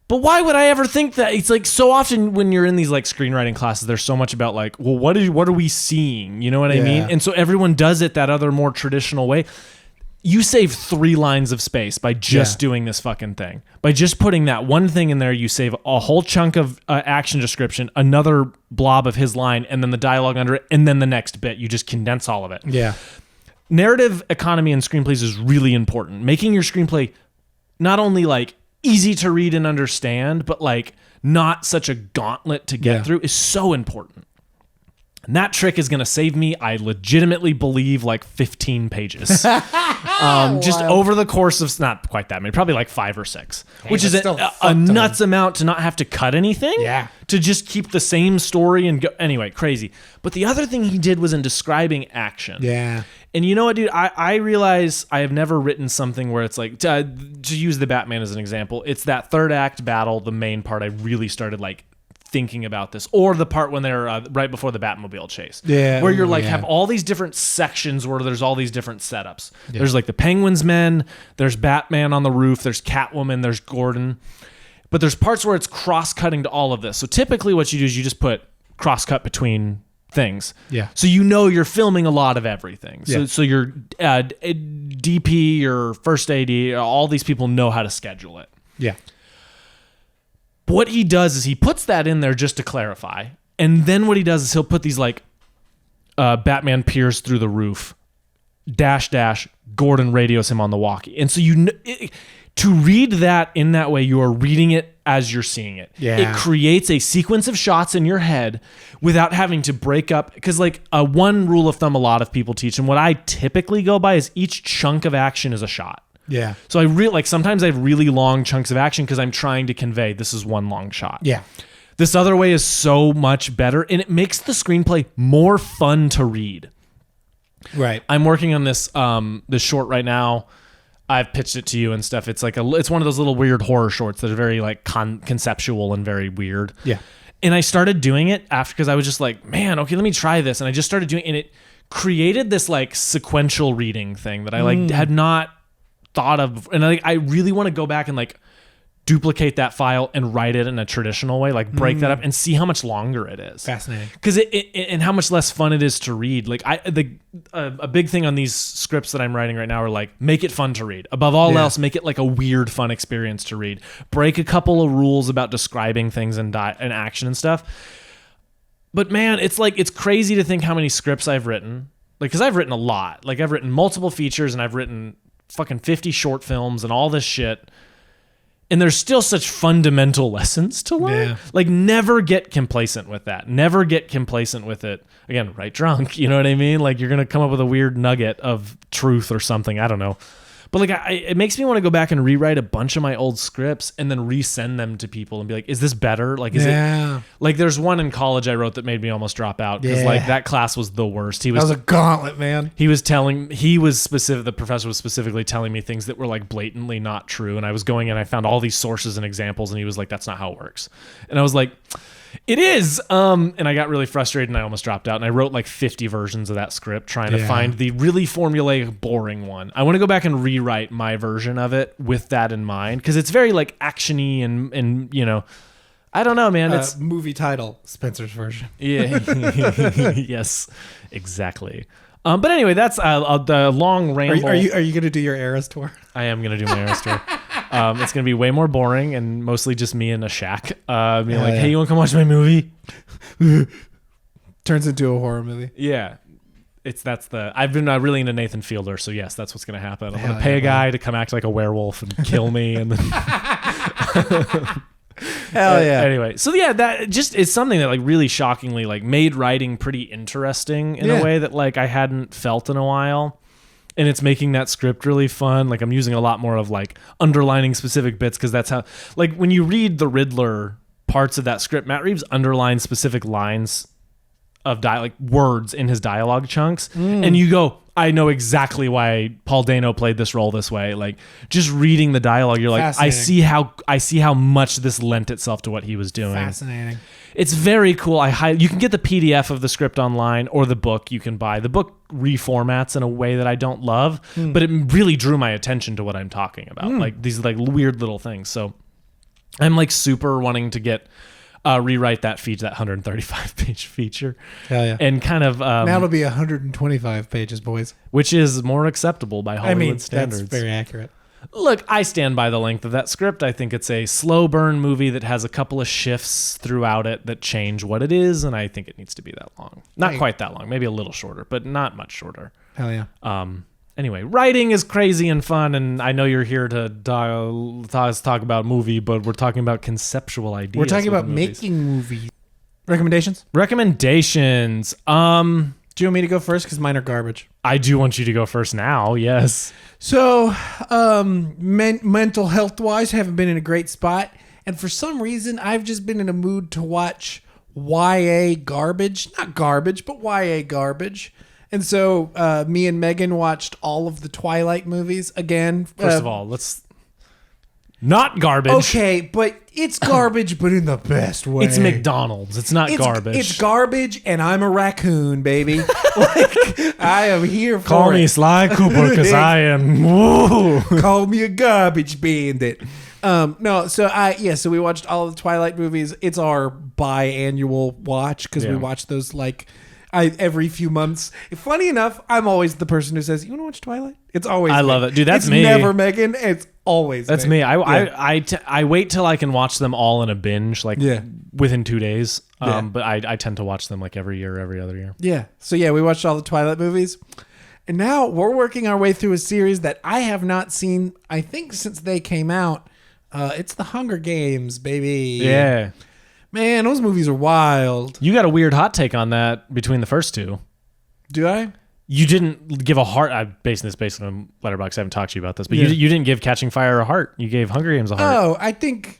A: But why would I ever think that? It's like so often when you're in these like screenwriting classes, there's so much about like, well, what are we seeing? You know what I mean? And so everyone does it that other more traditional way. you save 3 lines of space by just doing this fucking thing. By just putting that one thing in there, you save a whole chunk of action description, another blob of his line, and then the dialogue under it, and then the next bit. You just condense all of it.
B: Yeah.
A: Narrative economy in screenplays is really important. Making your screenplay not only like easy to read and understand, but like not such a gauntlet to get through is so important. And that trick is going to save me, I legitimately believe, like 15 pages. Just over the course of, not quite that many, probably like 5 or 6, which is a nuts amount to not have to cut anything.
B: Yeah.
A: To just keep the same story and go. Anyway, crazy. But the other thing he did was in describing action.
B: Yeah.
A: And you know what, dude? I realize I have never written something where it's like, to use the Batman as an example, it's that third act battle, the main part, I really started like thinking about this, or the part when they're right before the Batmobile chase, where you're like have all these different sections where there's all these different setups. There's like the Penguin's men, there's Batman on the roof, there's Catwoman, there's Gordon, but there's parts where it's cross-cutting to all of this. So typically what you do is you just put cross-cut between things.
B: Yeah.
A: So you know you're filming a lot of everything. So your DP, your first AD, all these people know how to schedule it.
B: Yeah.
A: But what he does is he puts that in there just to clarify. And then what he does is he'll put these like Batman peers through the roof, -- Gordon radios him on the walkie. And so to read that in that way, you are reading it as you're seeing it.
B: Yeah.
A: It creates a sequence of shots in your head without having to break up. Because like one rule of thumb a lot of people teach, and what I typically go by is each chunk of action is a shot.
B: Yeah.
A: So I really like sometimes I have really long chunks of action because I'm trying to convey this is one long shot.
B: Yeah.
A: This other way is so much better, and it makes the screenplay more fun to read.
B: Right.
A: I'm working on this short right now. I've pitched it to you and stuff. It's like it's one of those little weird horror shorts that are very like conceptual and very weird.
B: Yeah.
A: And I started doing it after because I was just like, man, okay, let me try this, and I just started doing it, and it created this like sequential reading thing that I like had not thought of, and I really want to go back and like duplicate that file and write it in a traditional way, like break that up and see how much longer it is.
B: Fascinating.
A: Because it and how much less fun it is to read. Like a big thing on these scripts that I'm writing right now are like make it fun to read. Above all else, make it like a weird, fun experience to read. Break a couple of rules about describing things and action and stuff. But man, it's like it's crazy to think how many scripts I've written. Like, because I've written a lot. Like I've written multiple features and I've written fucking 50 short films and all this shit, and there's still such fundamental lessons to learn. Like never get complacent with that. Never get complacent with it. Again, write drunk, you know what I mean? Like you're gonna come up with a weird nugget of truth or something, I don't know. But like it makes me want to go back and rewrite a bunch of my old scripts and then resend them to people and be like, is this better? Like is it like there's one in college I wrote that made me almost drop out because like that class was the worst.
B: That was a gauntlet, man.
A: The professor was specifically telling me things that were like blatantly not true, and I was going and I found all these sources and examples, and he was like, that's not how it works. And I was like, it is. And I got really frustrated and I almost dropped out, and I wrote like 50 versions of that script trying to find the really formulaic, boring one. I want to go back and rewrite my version of it with that in mind, because it's very like actiony and you know, I don't know, man. It's
B: movie title, Spencer's version.
A: Yeah. Yes, exactly. But anyway, that's the long ramble.
B: Are you going to do your Eras tour?
A: I am going to do my Eras tour. It's going to be way more boring and mostly just me in a shack. Being like, hey, you want to come watch my movie?
B: Turns into a horror movie.
A: Yeah. I've been really into Nathan Fielder, so yes, that's what's going to happen. I'm going to pay a guy to come act like a werewolf and kill me, and then
B: hell yeah.
A: Anyway, so yeah, that just is something that like really shockingly like made writing pretty interesting in a way that like I hadn't felt in a while. And it's making that script really fun. Like I'm using a lot more of like underlining specific bits, because that's how, like when you read the Riddler parts of that script, Matt Reeves underlines specific lines of like words in his dialogue chunks, and you go, I know exactly why Paul Dano played this role this way. Like just reading the dialogue, you're like, I see how much this lent itself to what he was doing.
B: Fascinating.
A: It's very cool. You can get the PDF of the script online, or the book you can buy. The book reformats in a way that I don't love, but it really drew my attention to what I'm talking about. Like these like weird little things. So I'm like super wanting to get rewrite that 135-page feature.
B: Hell yeah.
A: And kind of
B: now it'll be 125 pages, boys.
A: which is more acceptable by Hollywood standards.
B: That's very accurate.
A: Look, I stand by the length of that script. I think it's a slow burn movie that has a couple of shifts throughout it that change what it is, and I think it needs to be that long. Not quite that long, maybe a little shorter, but not much shorter.
B: Hell yeah.
A: Anyway, writing is crazy and fun, and I know you're here to talk about movie, but we're talking about conceptual ideas.
B: We're talking about making movies. Recommendations?
A: Recommendations.
B: Do you want me to go first? Because mine are garbage.
A: I do want you to go first now, yes.
B: So, mental health-wise, haven't been in a great spot. And for some reason, I've just been in a mood to watch YA garbage. Not garbage, but YA garbage. And so, me and Megan watched all of the Twilight movies again.
A: First of all, let's... Not garbage.
B: Okay, but it's garbage, but in the best way.
A: It's McDonald's. It's not garbage.
B: It's garbage, and I'm a raccoon, baby. Like, I am here for
A: Call me Sly Cooper, because I am... Woo.
B: Call me a garbage bandit. So we watched all of the Twilight movies. It's our biannual watch, because we watch those every few months. Funny enough, I'm always the person who says, "You want to watch Twilight?" It's always
A: I
B: me.
A: love it, dude. That's
B: it's
A: me.
B: Never Megan. It's always
A: that's me. I wait till I can watch them all in a binge, within 2 days. But I tend to watch them like every year, every other year.
B: Yeah. So we watched all the Twilight movies, and now we're working our way through a series that I have not seen. I think since they came out. It's the Hunger Games, baby.
A: Yeah.
B: Man, those movies are wild.
A: You got a weird hot take on that between the first two.
B: Do I?
A: You didn't give a heart. I'm basing this based on Letterboxd. I haven't talked to you about this, but you didn't give Catching Fire a heart. You gave Hunger Games a heart.
B: Oh, I think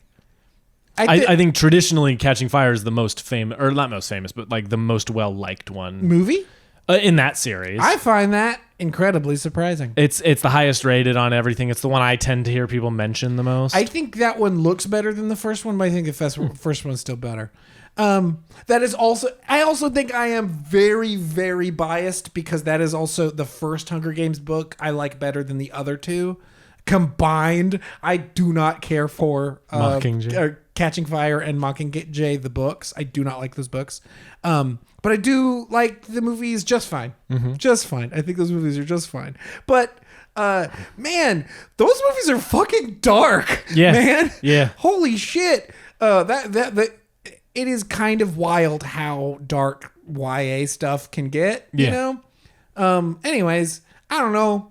A: traditionally Catching Fire is the most famous, or not most famous, but like the most well-liked one.
B: Movie?
A: In that series.
B: I find that incredibly surprising.
A: It's the highest rated on everything. It's the one I tend to hear people mention the most.
B: I think that one looks better than the first one, but I think the first one's still better. That is also, I also think I am very, very biased because that is also the first Hunger Games book I like better than the other two. Combined, I do not care for Catching Fire and Mockingjay, the books. I do not like those books. But I do like the movies just fine. Mm-hmm. Just fine. I think those movies are just fine. But man, those movies are fucking dark.
A: Yeah.
B: Man.
A: Yeah.
B: Holy shit. That it is kind of wild how dark YA stuff can get, you know? Anyways, I don't know.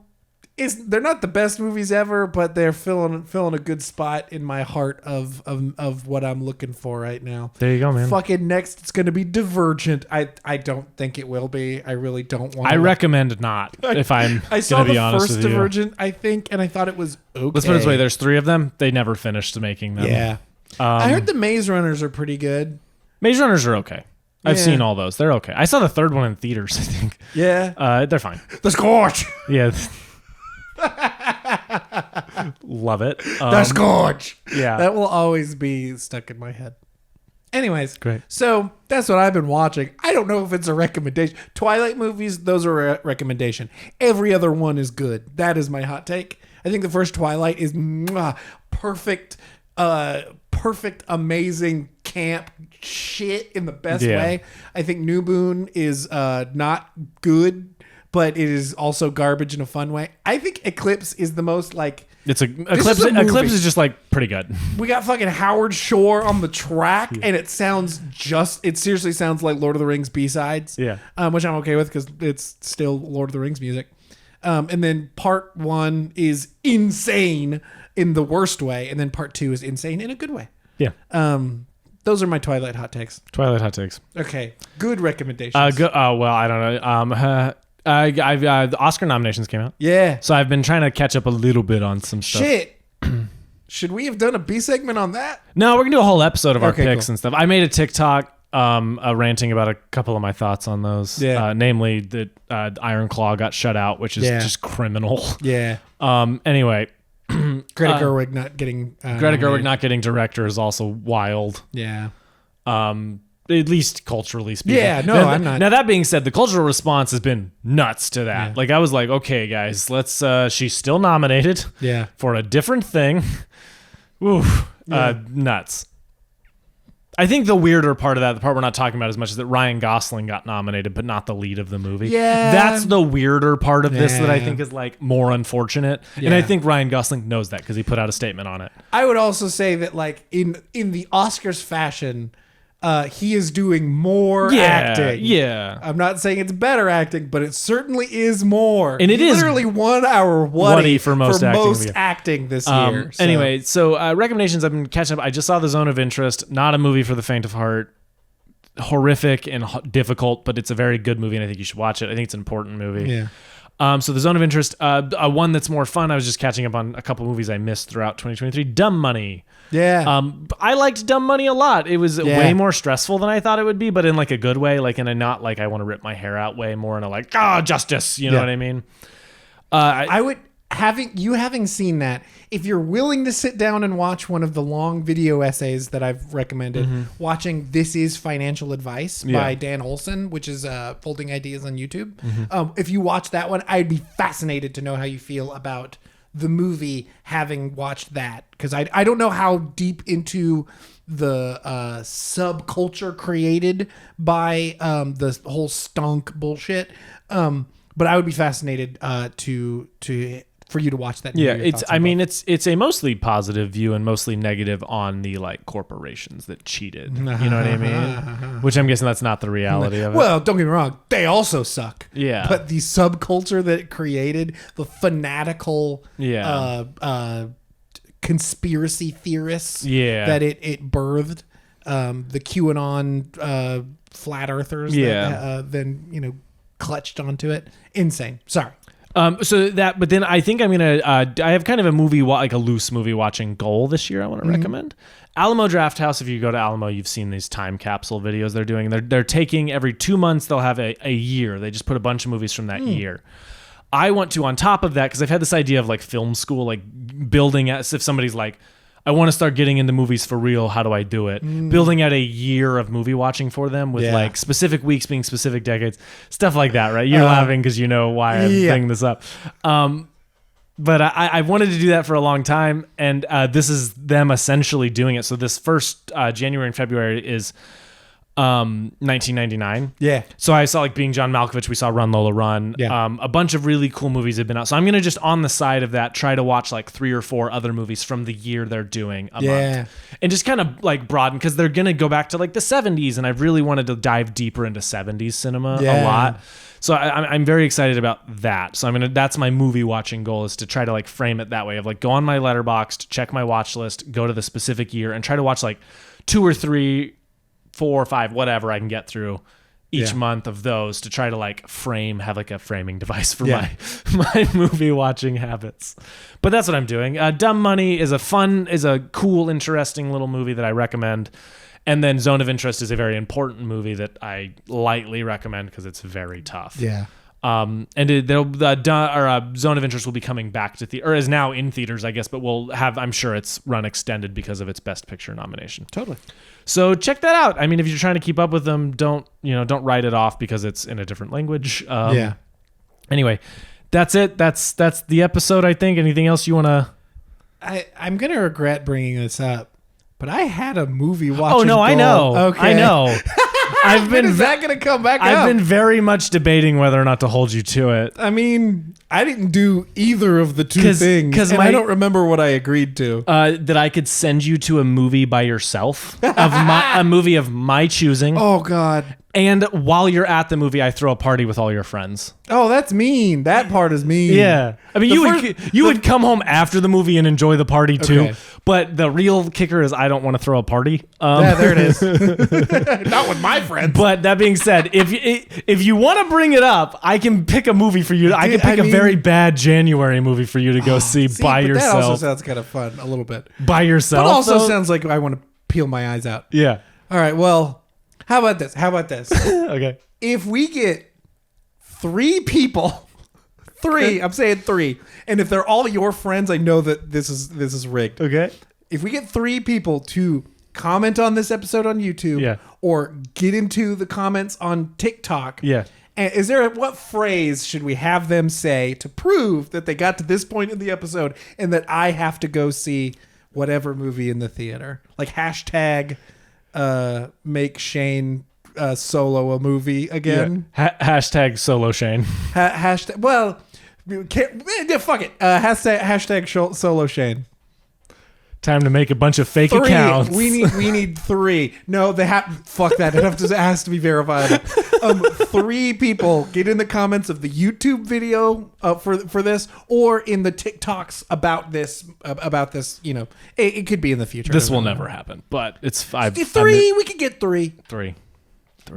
B: They're not the best movies ever, but they're filling a good spot in my heart of what I'm looking for right now.
A: There you go, man.
B: Fucking next, it's going to be Divergent. I don't think it will be. I really don't want.
A: I recommend not. If I'm
B: I saw
A: be
B: the
A: honest
B: first
A: with you.
B: Divergent, I think, and I thought it was okay.
A: Let's put it this way: there's 3 of them. They never finished making them.
B: Yeah. I heard the Maze Runners are pretty good.
A: Maze Runners are okay. I've seen all those. They're okay. I saw the 3rd one in theaters, I think.
B: Yeah.
A: They're fine.
B: The Scorch.
A: Yeah. Love it.
B: The Scorch.
A: Yeah.
B: That will always be stuck in my head. Anyways,
A: great.
B: So that's what I've been watching. I don't know if it's a recommendation. Twilight movies, those are a recommendation. Every other one is good. That is my hot take. I think the first Twilight is perfect, amazing camp shit in the best way. I think New Moon is not good, but it is also garbage in a fun way. I think Eclipse is the most
A: Eclipse is just like pretty good.
B: We got fucking Howard Shore on the track, and it seriously sounds like Lord of the Rings B-sides.
A: Yeah.
B: Which I'm okay with because it's still Lord of the Rings music. And then part 1 is insane in the worst way, and then part 2 is insane in a good way.
A: Yeah.
B: Those are my Twilight hot takes.
A: Twilight hot takes.
B: Okay. Good recommendations.
A: Well, I don't know. The Oscar nominations came out.
B: Yeah.
A: So I've been trying to catch up a little bit on some stuff.
B: Shit. Should we have done a B segment on that?
A: No, we're gonna do a whole episode of our picks
B: cool.
A: and stuff. I made a TikTok ranting about a couple of my thoughts on those. Yeah. Namely that Iron Claw got shut out, which is just criminal.
B: Yeah.
A: Anyway.
B: Greta Gerwig not getting
A: Gerwig not getting director is also wild.
B: Yeah.
A: At least culturally speaking.
B: Yeah, no, I'm not.
A: Now that being said, the cultural response has been nuts to that. Yeah. Like I was like, okay, guys, let's. She's still nominated.
B: Yeah.
A: For a different thing. Oof. Yeah. Nuts. I think the weirder part of that, the part we're not talking about as much, is that Ryan Gosling got nominated, but not the lead of the movie.
B: Yeah.
A: That's the weirder part of this that I think is like more unfortunate.
B: Yeah.
A: And I think Ryan Gosling knows that because he put out a statement on it.
B: I would also say that like in the Oscars fashion, he is doing more acting.
A: Yeah.
B: I'm not saying it's better acting, but it certainly is more.
A: And it
B: he
A: is
B: literally won our Whatty
A: for most
B: acting this year. So.
A: Anyway, so recommendations, I've been catching up. I just saw The Zone of Interest, not a movie for the faint of heart. Horrific and difficult, but it's a very good movie, and I think you should watch it. I think it's an important movie.
B: Yeah.
A: So The Zone of Interest, one that's more fun. I was just catching up on a couple movies I missed throughout 2023. Dumb Money.
B: Yeah.
A: I liked Dumb Money a lot. It was way more stressful than I thought it would be, but in like a good way, like in a not like I want to rip my hair out way, more in a like, justice. You know what I mean?
B: I would having seen that, if you're willing to sit down and watch one of the long video essays that I've recommended, watching This Is Financial Advice by Dan Olson, which is Folding Ideas on YouTube. If you watch that one, I'd be fascinated to know how you feel about the movie having watched that, because I don't know how deep into the subculture created by the whole stunk bullshit, but I would be fascinated for you to watch that.
A: Yeah, it's a mostly positive view and mostly negative on the like corporations that cheated. You know what I mean? Which I'm guessing that's not the reality of it.
B: Well, don't get me wrong, they also suck.
A: Yeah.
B: But the subculture that it created, the fanatical conspiracy theorists that it birthed, the QAnon flat earthers that then, clutched onto it. Insane. Sorry.
A: But then I think I'm gonna. I have kind of a movie, like a loose movie watching goal this year. I want to recommend Alamo Drafthouse. If you go to Alamo, you've seen these time capsule videos they're doing. They're taking every 2 months. They'll have a year. They just put a bunch of movies from that year. I want to, on top of that, because I've had this idea of like film school, like building as if somebody's like, I want to start getting into movies for real. How do I do it? Building out a year of movie watching for them with like specific weeks being specific decades, stuff like that, right? You're laughing because you know why I'm bringing this up. But I wanted to do that for a long time, and this is them essentially doing it. So this first January and February is 1999.
B: Yeah.
A: So I saw like Being John Malkovich. We saw Run Lola Run.
B: Yeah.
A: A bunch of really cool movies have been out. So I'm going to just on the side of that try to watch like 3 or 4 other movies from the year they're doing a month. And just kind of like broaden, because they're going to go back to like the 70s, and I've really wanted to dive deeper into 70s cinema a lot. So I'm very excited about that. So that's my movie watching goal, is to try to like frame it that way, of like go on my Letterboxd, check my watch list, go to the specific year, and try to watch like 2 or 3, 4 or 5, whatever I can get through each month of those, to try to like have like a framing device for my movie watching habits. But that's what I'm doing. Dumb Money is a cool, interesting little movie that I recommend. And then Zone of Interest is a very important movie that I lightly recommend because it's very tough.
B: Yeah.
A: And Zone of Interest will be coming back to theater, or is now in theaters, I guess, but we'll have, I'm sure it's run extended because of its Best Picture nomination.
B: Totally.
A: So check that out. I mean, if you're trying to keep up with them, don't write it off because it's in a different language. Anyway, that's it. That's the episode, I think. Anything else you want to?
B: I'm going to regret bringing this up, but I had a movie watching.
A: Oh, no,
B: goal.
A: I know.
B: Okay.
A: I know.
B: Is that going to come back up?
A: I've been very much debating whether or not to hold you to it.
B: I mean, I didn't do either of the two things, and I don't remember what I agreed to.
A: That I could send you to a movie by yourself, a movie of my choosing.
B: Oh, God.
A: And while you're at the movie, I throw a party with all your friends.
B: Oh, that's mean. That part is mean.
A: Yeah. I mean, you would come home after the movie and enjoy the party too. Okay. But the real kicker is I don't want to throw a party.
B: Yeah, there it is. Not with my friends.
A: But that being said, if you want to bring it up, I can pick a movie for you. I can pick a very bad January movie for you to go see by yourself.
B: That also sounds kind of fun, a little bit.
A: By yourself?
B: But also sounds like I want to peel my eyes out.
A: Yeah.
B: All right, well... How about this?
A: Okay.
B: If we get 3 people, 3, I'm saying 3, and if they're all your friends, I know that this is rigged.
A: Okay.
B: If we get 3 people to comment on this episode on YouTube, or get into the comments on TikTok, and what phrase should we have them say to prove that they got to this point in the episode and that I have to go see whatever movie in the theater? Like hashtag make Shane solo a movie again.
A: Hashtag solo Shane.
B: Hashtag. Well, fuck it. Hashtag solo Shane.
A: Time to make a bunch of fake
B: 3.
A: accounts.
B: We need 3. No, they have. Fuck that. It has to be verifiable. 3 people get in the comments of the YouTube video for this, or in the TikToks about this. You know, it could be in the future.
A: This will never happen, but it's 5.
B: 3. We could get 3.
A: 3.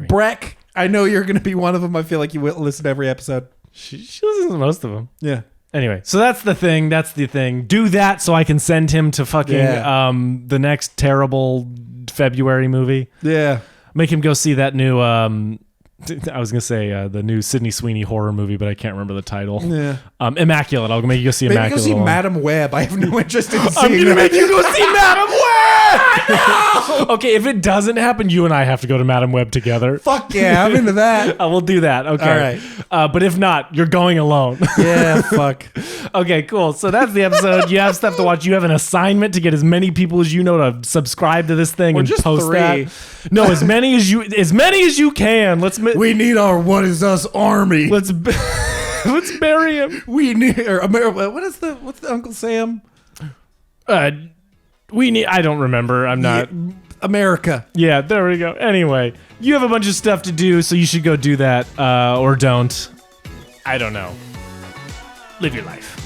B: Breck, I know you're going to be one of them. I feel like you will listen to every episode.
A: She listens to most of them.
B: Yeah.
A: Anyway, so that's the thing. Do that so I can send him to fucking the next terrible February movie.
B: Yeah.
A: Make him go see that new I was gonna say the new Sydney Sweeney horror movie, but I can't remember the title.
B: Yeah.
A: Immaculate. I'll make you go see
B: Maybe
A: Immaculate.
B: go see Madam Web. I have no interest in seeing
A: I'm gonna make you go see Madam Web. Okay, if it doesn't happen, you and I have to go to Madam Web together.
B: Fuck yeah, I'm into that.
A: We'll do that. Okay.
B: All right.
A: But if not, you're going alone.
B: Yeah, fuck.
A: Okay, cool. So that's the episode. You have stuff to watch. You have an assignment to get as many people as you know to subscribe to this thing and
B: just
A: post
B: 3.
A: that. No, as many as you can.
B: We need our What Is Us army.
A: Let's bury him.
B: We need what's the Uncle Sam?
A: I don't remember. I'm not.
B: America.
A: Yeah, there we go. Anyway, you have a bunch of stuff to do, so you should go do that, or don't. I don't know. Live your life.